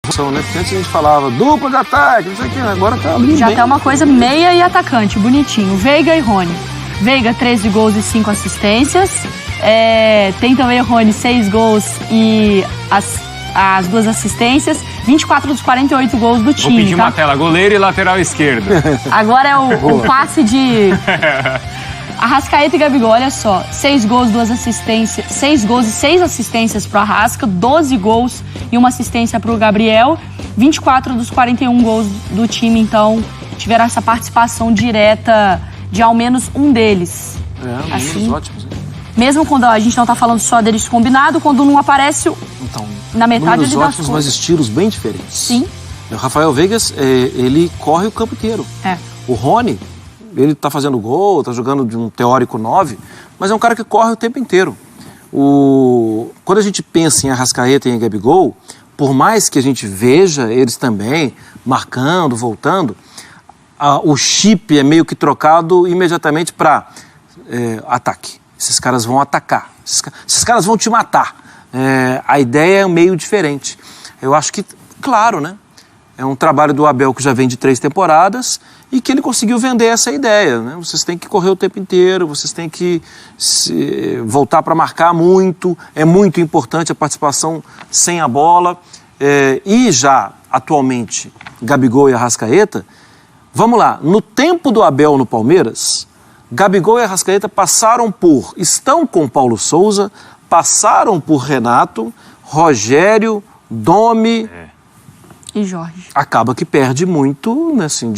Né? Porque antes a gente falava dupla de ataque, não sei o que, agora tá abrindo já bem. tá uma coisa meia e atacante, bonitinho. Veiga e Rony. Veiga, 13 gols e 5 assistências. Tem também o Rony, 6 gols e as 2 assistências. 24 dos 48 gols do time. Vou pedir uma tela, goleiro e lateral esquerdo. Agora é o passe de Arrascaeta e Gabigol, olha só. 6 gols, 2 assistências. 6 gols e 6 assistências pro Arrasca, 12 gols e 1 assistência pro Gabriel. 24 dos 41 gols do time, então, tiveram essa participação direta de ao menos um deles. Assim, ótimos, hein? Mesmo quando a gente não tá falando só deles combinado, quando não aparece então, na metade ele dá ótimos, mas estilos bem diferentes. Sim. O Rafael Veigas, ele corre o campo inteiro. O Rony, ele tá fazendo gol, tá jogando de um teórico 9, mas é um cara que corre o tempo inteiro. Quando a gente pensa em Arrascaeta e em Gabigol, por mais que a gente veja eles também marcando, voltando, o chip é meio que trocado imediatamente para ataque. Esses caras vão atacar, esses caras vão te matar. A ideia é meio diferente. Eu acho que, claro, né? É um trabalho do Abel que já vem de 3 temporadas e que ele conseguiu vender essa ideia, né? Vocês têm que correr o tempo inteiro, vocês têm que voltar para marcar muito, é muito importante a participação sem a bola. E já, atualmente, Gabigol e Arrascaeta, vamos lá, no tempo do Abel no Palmeiras, Gabigol e Arrascaeta estão com Paulo Souza, passaram por Renato, Rogério, Domi... E Jorge. Acaba que perde muito, né, assim,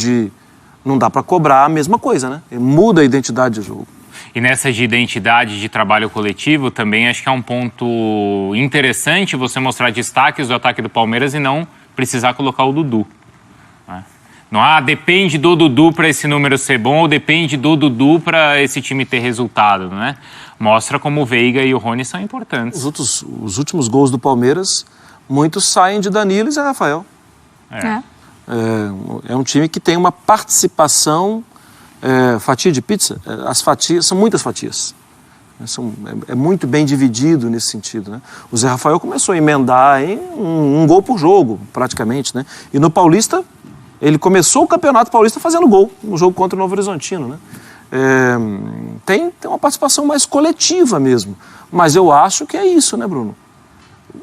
não dá para cobrar a mesma coisa, né? Muda a identidade do jogo. E nessa de identidade de trabalho coletivo, também acho que é um ponto interessante você mostrar destaques do ataque do Palmeiras e não precisar colocar o Dudu. Né? Não depende do Dudu para esse número ser bom ou depende do Dudu para esse time ter resultado, né? Mostra como o Veiga e o Rony são importantes. Os últimos gols do Palmeiras, muitos saem de Danilo e Zé Rafael. É um time que tem uma participação, fatia de pizza, as fatias, são muitas fatias. É muito bem dividido nesse sentido, né? O Zé Rafael começou a emendar um gol por jogo, praticamente, né? E no Paulista, ele começou o Campeonato Paulista fazendo gol, no jogo contra o Novo Horizontino, né? Tem uma participação mais coletiva mesmo. Mas eu acho que é isso, né, Bruno?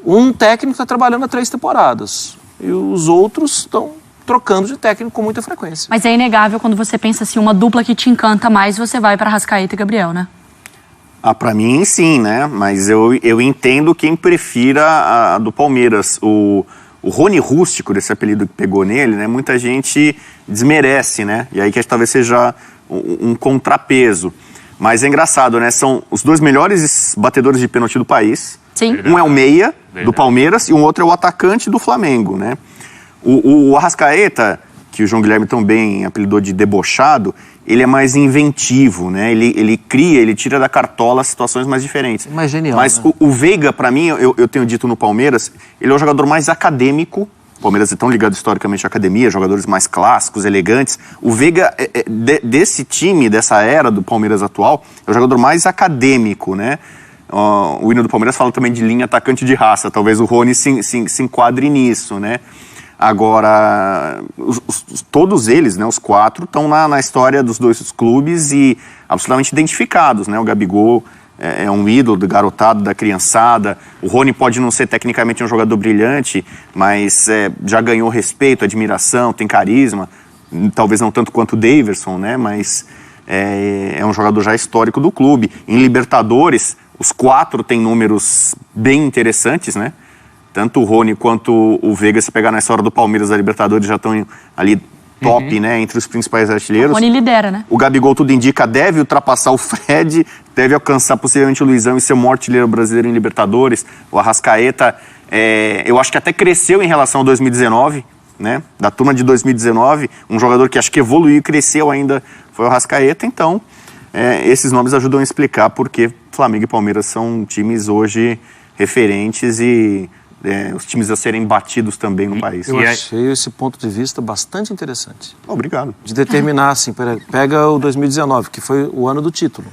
Um técnico está trabalhando há 3 temporadas. E os outros estão trocando de técnico com muita frequência. Mas é inegável quando você pensa assim, uma dupla que te encanta mais, você vai para Arrascaeta e Gabriel, né? Para mim, sim, né? Mas eu entendo quem prefira a do Palmeiras. O Rony Rústico, desse apelido que pegou nele, né? Muita gente desmerece, né? E aí que talvez seja um contrapeso. Mas é engraçado, né? São os 2 melhores batedores de pênalti do país. Sim. Um é o meia do Palmeiras e um outro é o atacante do Flamengo, né? O Arrascaeta, que o João Guilherme também apelidou de debochado, ele é mais inventivo, né? Ele cria, ele tira da cartola situações mais diferentes. Mais genial, Mas né? o Veiga, para mim, eu tenho dito no Palmeiras, ele é o jogador mais acadêmico. O Palmeiras é tão ligado historicamente à academia, jogadores mais clássicos, elegantes. O Veiga, desse time, dessa era do Palmeiras atual, é o jogador mais acadêmico, né? O hino do Palmeiras fala também de linha atacante de raça. Talvez o Rony se enquadre nisso, né? Agora, todos eles, né, os 4, estão na história dos 2 clubes e absolutamente identificados, né? O Gabigol é um ídolo do garotado, da criançada. O Rony pode não ser tecnicamente um jogador brilhante, mas já ganhou respeito, admiração, tem carisma. Talvez não tanto quanto o Daverson, né? Mas é um jogador já histórico do clube. Em Libertadores, os 4 têm números bem interessantes, né? Tanto o Rony quanto o Veiga, se pegar na história do Palmeiras da Libertadores, já estão ali top, né? Entre os principais artilheiros. O Rony lidera, né? O Gabigol, tudo indica, deve ultrapassar o Fred, deve alcançar possivelmente o Luizão e ser o maior artilheiro brasileiro em Libertadores. O Arrascaeta, eu acho que até cresceu em relação ao 2019, né? Da turma de 2019, um jogador que acho que evoluiu e cresceu ainda foi o Arrascaeta. Então, esses nomes ajudam a explicar porque Flamengo e Palmeiras são times hoje referentes e os times a serem batidos também no país. Eu achei esse ponto de vista bastante interessante. Obrigado. De determinar, assim, pega o 2019, que foi o ano do título.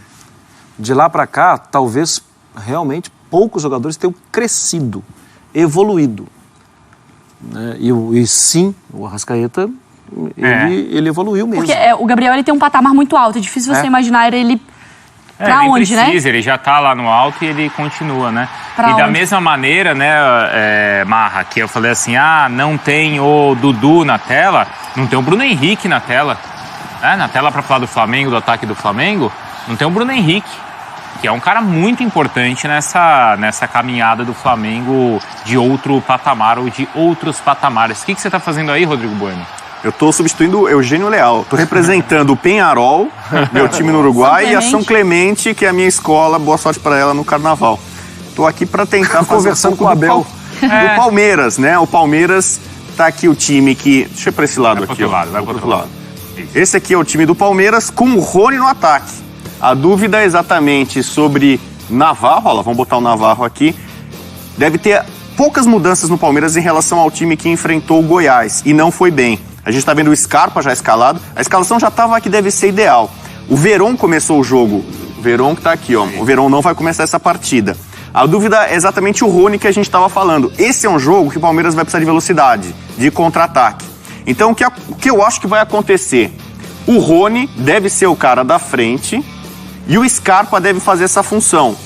De lá para cá, talvez realmente poucos jogadores tenham crescido, evoluído. né? E sim, o Arrascaeta, ele evoluiu mesmo. Porque o Gabriel ele tem um patamar muito alto, é difícil você imaginar ele pra onde, precisa, né? Ele já tá lá no alto e ele continua, né? Pra e da onde? mesma maneira, né, Marra, que eu falei assim, não tem o Dudu na tela, não tem o Bruno Henrique na tela. Na tela pra falar do Flamengo, do ataque do Flamengo, não tem o Bruno Henrique, que é um cara muito importante nessa caminhada do Flamengo de outro patamar ou de outros patamares. O que você tá fazendo aí, Rodrigo Bueno? Eu estou substituindo o Eugênio Leal. Estou representando o Penharol, meu time no Uruguai, e a São Clemente, que é a minha escola. Boa sorte para ela no Carnaval. Estou aqui para tentar conversando com o Abel. Do Palmeiras, né? O Palmeiras tá aqui o time que... Deixa eu ir para esse lado aqui. Vai pro outro lado. Esse aqui é o time do Palmeiras com o Rony no ataque. A dúvida é exatamente sobre Navarro. Olha lá, vamos botar o Navarro aqui. Deve ter poucas mudanças no Palmeiras em relação ao time que enfrentou o Goiás. E não foi bem. A gente está vendo o Scarpa já escalado. A escalação já estava que deve ser ideal. O Veron começou o jogo. O Veron que está aqui, ó. O Veron não vai começar essa partida. A dúvida é exatamente o Rony que a gente estava falando. Esse é um jogo que o Palmeiras vai precisar de velocidade, de contra-ataque. Então, o que eu acho que vai acontecer? O Rony deve ser o cara da frente e o Scarpa deve fazer essa função.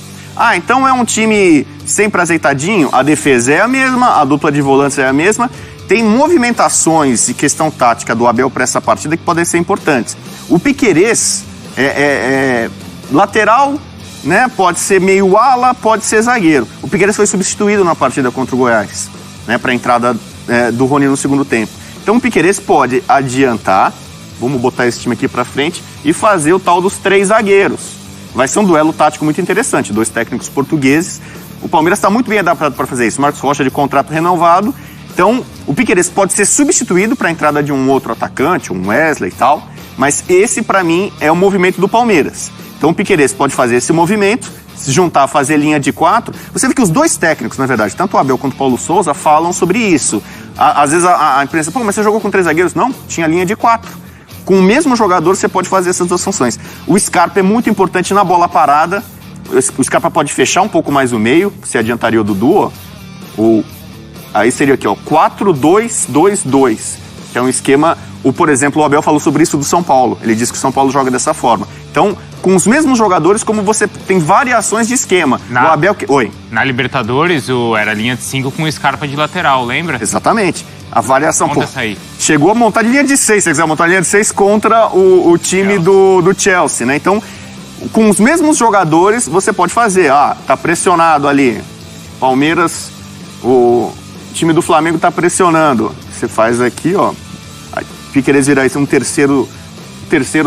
Então é um time sempre azeitadinho? A defesa é a mesma, a dupla de volantes é a mesma. Tem movimentações e questão tática do Abel para essa partida que podem ser importantes. O Piquerez é lateral, né? Pode ser meio ala, pode ser zagueiro. O Piquerez foi substituído na partida contra o Goiás, né? Para a entrada do Rony no segundo tempo. Então o Piquerez pode adiantar, vamos botar esse time aqui para frente, e fazer o tal dos 3 zagueiros. Vai ser um duelo tático muito interessante, 2 técnicos portugueses. O Palmeiras está muito bem adaptado para fazer isso. Marcos Rocha de contrato renovado. Então, o Piquerez pode ser substituído para a entrada de um outro atacante, um Wesley e tal, mas esse, para mim, é o movimento do Palmeiras. Então, o Piquerez pode fazer esse movimento, se juntar, fazer linha de 4. Você vê que os 2 técnicos, na verdade, tanto o Abel quanto o Paulo Souza, falam sobre isso. Às vezes a imprensa, mas você jogou com 3 zagueiros? Não, tinha linha de 4. Com o mesmo jogador, você pode fazer essas 2 funções. O Scarpa é muito importante na bola parada. O Scarpa pode fechar um pouco mais o meio, se adiantaria o Dudu, ó. Aí seria aqui, ó, 4-2-2-2, que é um esquema... Por exemplo, o Abel falou sobre isso do São Paulo. Ele disse que o São Paulo joga dessa forma. Então, com os mesmos jogadores, como você tem variações de esquema. O Abel... Oi. Na Libertadores, era linha de 5 com o Scarpa de lateral, lembra? Exatamente. A variação... Conta essa aí. Chegou a montar linha de 6, se você quiser montar linha de 6 contra o time do Chelsea, né? Então, com os mesmos jogadores, você pode fazer. Tá pressionado ali. Palmeiras, o time do Flamengo tá pressionando. Você faz aqui, ó. Piquerez virar isso um terceiro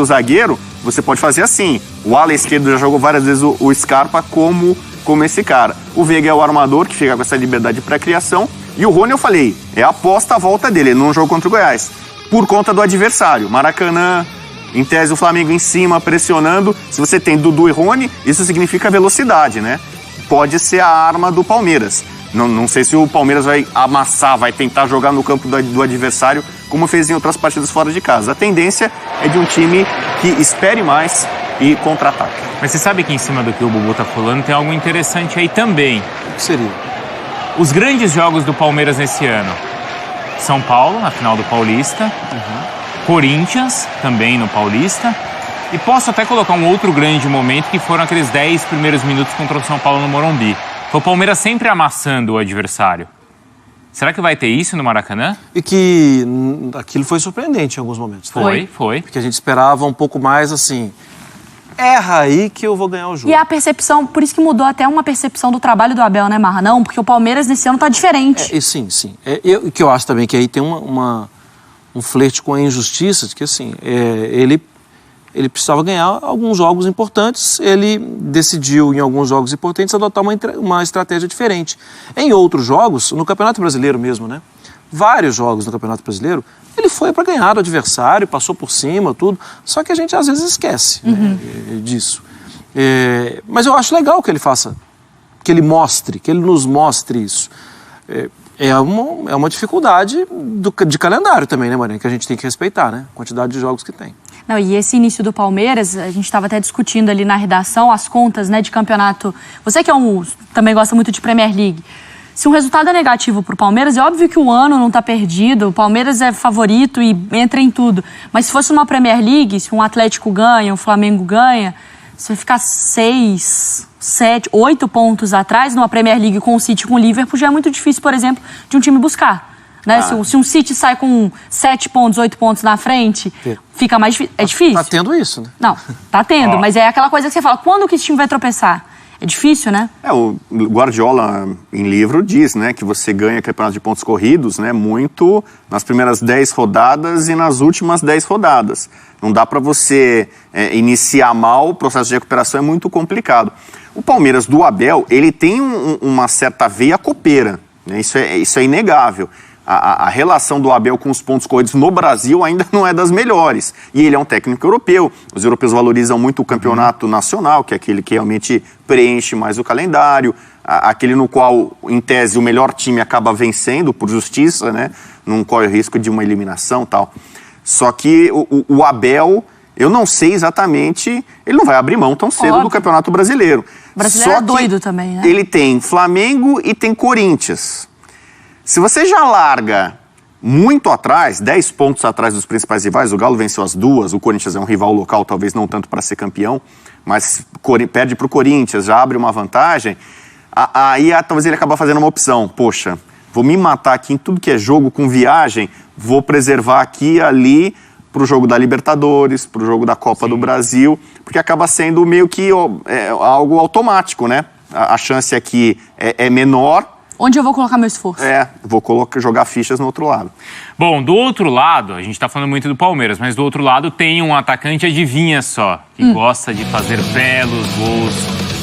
zagueiro, você pode fazer assim. O ala esquerdo já jogou várias vezes o Scarpa como esse cara. O Veiga é o armador, que fica com essa liberdade de pré-criação. E o Rony, eu falei, é a aposta a volta dele, ele não jogou contra o Goiás. Por conta do adversário. Maracanã, em tese o Flamengo em cima, pressionando. Se você tem Dudu e Rony, isso significa velocidade, né? Pode ser a arma do Palmeiras. Não sei se o Palmeiras vai amassar, vai tentar jogar no campo do adversário, como fez em outras partidas fora de casa. A tendência é de um time que espere mais e contra-ataque. Mas você sabe que em cima do que o Bubu tá falando, tem algo interessante aí também. O que seria? Os grandes jogos do Palmeiras nesse ano. São Paulo, na final do Paulista. Corinthians, também no Paulista. E posso até colocar um outro grande momento, que foram aqueles 10 primeiros minutos contra o São Paulo no Morumbi. Foi o Palmeiras sempre amassando o adversário. Será que vai ter isso no Maracanã? E que aquilo foi surpreendente em alguns momentos. Foi. Porque a gente esperava um pouco mais assim... Erra aí que eu vou ganhar o jogo. E a percepção, por isso que mudou até uma percepção do trabalho do Abel, né, Marra? Não, porque o Palmeiras nesse ano tá diferente. Sim. Que eu acho também que aí tem um flerte com a injustiça, de que assim, ele precisava ganhar alguns jogos importantes, ele decidiu em alguns jogos importantes adotar uma estratégia diferente. Em outros jogos, no Campeonato Brasileiro mesmo, né? Vários jogos no Campeonato Brasileiro, ele foi para ganhar do adversário, passou por cima, tudo. Só que a gente às vezes esquece disso. Mas eu acho legal que ele faça, que ele nos mostre isso. É uma dificuldade de calendário também, né, Marinha? Que a gente tem que respeitar, né? A quantidade de jogos que tem. Não, e esse início do Palmeiras, a gente estava até discutindo ali na redação as contas, né, de campeonato. Você que também gosta muito de Premier League. Se um resultado é negativo pro Palmeiras, é óbvio que o ano não tá perdido, o Palmeiras é favorito e entra em tudo. Mas se fosse uma Premier League, se um Atlético ganha, um Flamengo ganha, você vai ficar 6, 7, 8 pontos atrás numa Premier League com o City e com o Liverpool, já é muito difícil, por exemplo, de um time buscar. Né? Se um City sai com 7 pontos, 8 pontos na frente, fica mais difícil. É difícil. Tá tendo isso, né? Não, tá tendo, mas é aquela coisa que você fala, quando que esse time vai tropeçar? É difícil, né? O Guardiola, em livro, diz, né, que você ganha campeonato de pontos corridos, né, muito nas primeiras 10 rodadas e nas últimas 10 rodadas. Não dá para você iniciar mal, o processo de recuperação é muito complicado. O Palmeiras do Abel, ele tem uma certa veia copeira, né, isso é inegável. A relação do Abel com os pontos corridos no Brasil ainda não é das melhores. E ele é um técnico europeu. Os europeus valorizam muito o campeonato nacional, que é aquele que realmente preenche mais o calendário, aquele no qual, em tese, o melhor time acaba vencendo por justiça, né? Não corre o risco de uma eliminação e tal. Só que o Abel, eu não sei exatamente, ele não vai abrir mão tão cedo do Campeonato Brasileiro. O brasileiro é doido também, né? Ele tem Flamengo e tem Corinthians. Se você já larga muito atrás, 10 pontos atrás dos principais rivais, o Galo venceu as 2, o Corinthians é um rival local, talvez não tanto para ser campeão, mas perde para o Corinthians, já abre uma vantagem, aí talvez ele acabe fazendo uma opção. Poxa, vou me matar aqui em tudo que é jogo com viagem, vou preservar aqui e ali para o jogo da Libertadores, para o jogo da Copa do Brasil, porque acaba sendo meio que algo automático, né? A chance aqui é menor. Onde eu vou colocar meu esforço? Vou jogar fichas no outro lado. Bom, do outro lado, a gente está falando muito do Palmeiras, mas do outro lado tem um atacante, adivinha só, que gosta de fazer belos gols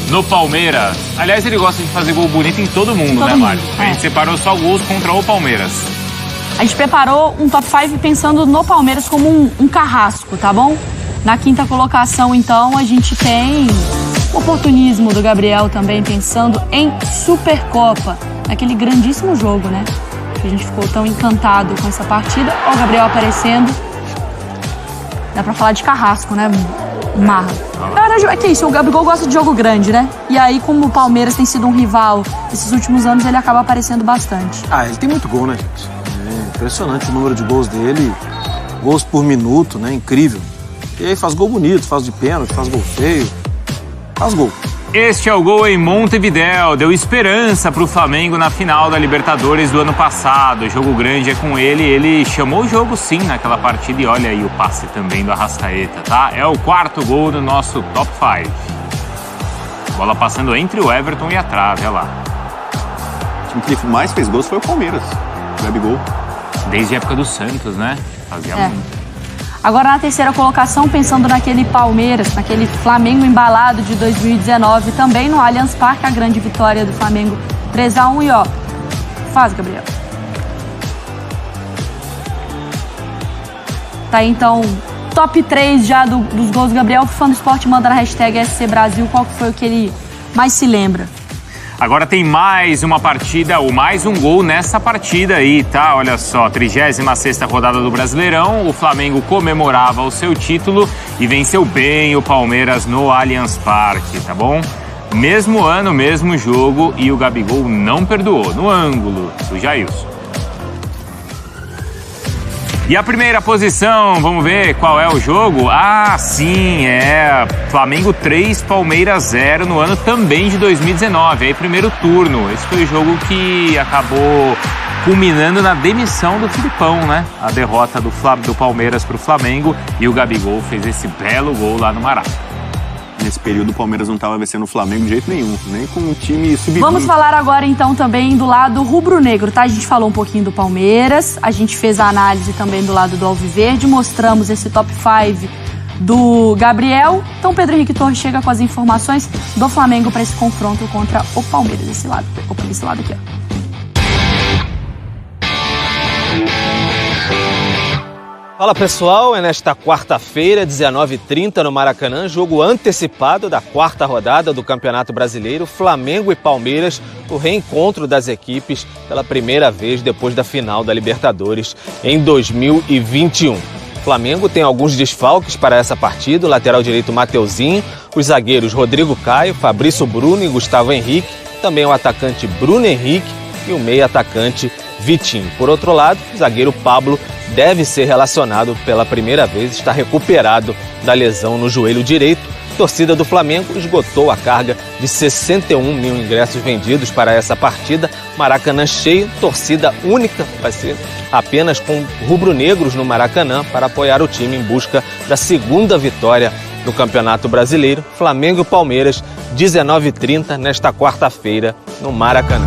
no Palmeiras. Aliás, ele gosta de fazer gol bonito em todo mundo, né, Mário? A gente separou só gols contra o Palmeiras. A gente preparou um top 5 pensando no Palmeiras como um carrasco, tá bom? Na quinta colocação, então, a gente tem o oportunismo do Gabriel também, pensando em Supercopa. Naquele grandíssimo jogo, né? Que a gente ficou tão encantado com essa partida. Ó, o Gabriel aparecendo. Dá pra falar de carrasco, né? Marra. Na verdade, é que isso, o Gabigol gosta de jogo grande, né? E aí, como o Palmeiras tem sido um rival esses últimos anos, ele acaba aparecendo bastante. Ele tem muito gol, né, gente? É impressionante o número de gols dele. Gols por minuto, né? Incrível. E aí faz gol bonito, faz de pênalti, faz gol feio. Faz gol. Este é o gol em Montevidéu, deu esperança para o Flamengo na final da Libertadores do ano passado. O jogo grande é com ele chamou o jogo sim naquela partida e olha aí o passe também do Arrascaeta, tá? É o 4º gol do nosso top 5. Bola passando entre o Everton e a trave, olha lá. O time que mais fez gols foi o Palmeiras, o Gabigol. Desde a época do Santos, né? Fazia muito. Agora na terceira colocação, pensando naquele Palmeiras, naquele Flamengo embalado de 2019, também no Allianz Parque, a grande vitória do Flamengo 3-1 e ó, faz, Gabriel. Tá aí, então, top 3 já dos gols do Gabriel. O fã do esporte manda na hashtag SC Brasil qual foi o que ele mais se lembra. Agora tem mais uma partida, ou mais um gol nessa partida aí, tá? Olha só, 36ª rodada do Brasileirão, o Flamengo comemorava o seu título e venceu bem o Palmeiras no Allianz Parque, tá bom? Mesmo ano, mesmo jogo e o Gabigol não perdoou, no ângulo do Jailson. E a primeira posição, vamos ver qual é o jogo? Sim, Flamengo 3, Palmeiras 0 no ano também de 2019. Aí, primeiro turno. Esse foi o jogo que acabou culminando na demissão do Filipão, né? A derrota do Palmeiras para o Flamengo e o Gabigol fez esse belo gol lá no Maracanã. Nesse período, o Palmeiras não estava vencendo o Flamengo de jeito nenhum, nem com o time sub-20. Vamos falar agora, então, também do lado rubro-negro, tá? A gente falou um pouquinho do Palmeiras, a gente fez a análise também do lado do Alviverde, mostramos esse top 5 do Gabriel. Então, Pedro Henrique Torres chega com as informações do Flamengo para esse confronto contra o Palmeiras, desse lado. Opa, desse lado aqui, ó. Fala pessoal, é nesta quarta-feira, 19h30 no Maracanã, jogo antecipado da 4ª rodada do Campeonato Brasileiro, Flamengo e Palmeiras, o reencontro das equipes pela primeira vez depois da final da Libertadores em 2021. O Flamengo tem alguns desfalques para essa partida, o lateral direito Mateuzinho, os zagueiros Rodrigo Caio, Fabrício Bruno e Gustavo Henrique, também o atacante Bruno Henrique, e o meio-atacante Vitinho. Por outro lado, o zagueiro Pablo deve ser relacionado pela primeira vez, está recuperado da lesão no joelho direito. A torcida do Flamengo esgotou a carga de 61 mil ingressos vendidos para essa partida. Maracanã cheio, torcida única, vai ser apenas com rubro-negros no Maracanã para apoiar o time em busca da segunda vitória no Campeonato Brasileiro. Flamengo e Palmeiras, 19h30, nesta quarta-feira, no Maracanã.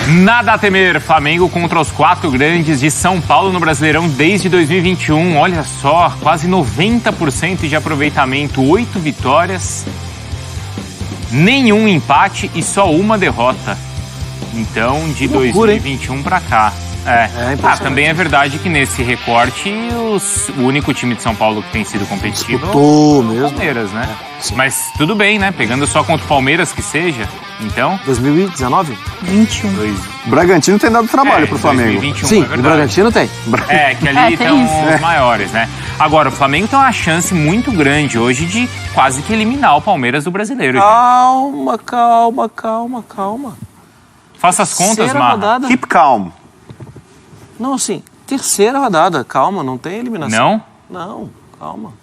Nada a temer, Flamengo contra os 4 grandes de São Paulo no Brasileirão desde 2021. Olha só, quase 90% de aproveitamento, 8 vitórias, nenhum empate e só uma derrota. Então, de 2021 para cá. Também é verdade que nesse recorte o único time de São Paulo que tem sido competitivo é o Palmeiras, né? Mas tudo bem, né? Pegando só contra o Palmeiras que seja, então... 2019? 21. O Bragantino tem dado trabalho pro Flamengo. 2021, Sim, é o Bragantino tem. Que ali tem estão os maiores, né? Agora, o Flamengo tem uma chance muito grande hoje de quase que eliminar o Palmeiras do Brasileiro. Calma. Faça as contas, Terceira Marra. rodada. Keep calm. Não, assim, terceira rodada. Calma, não tem eliminação. Não? Não, calma.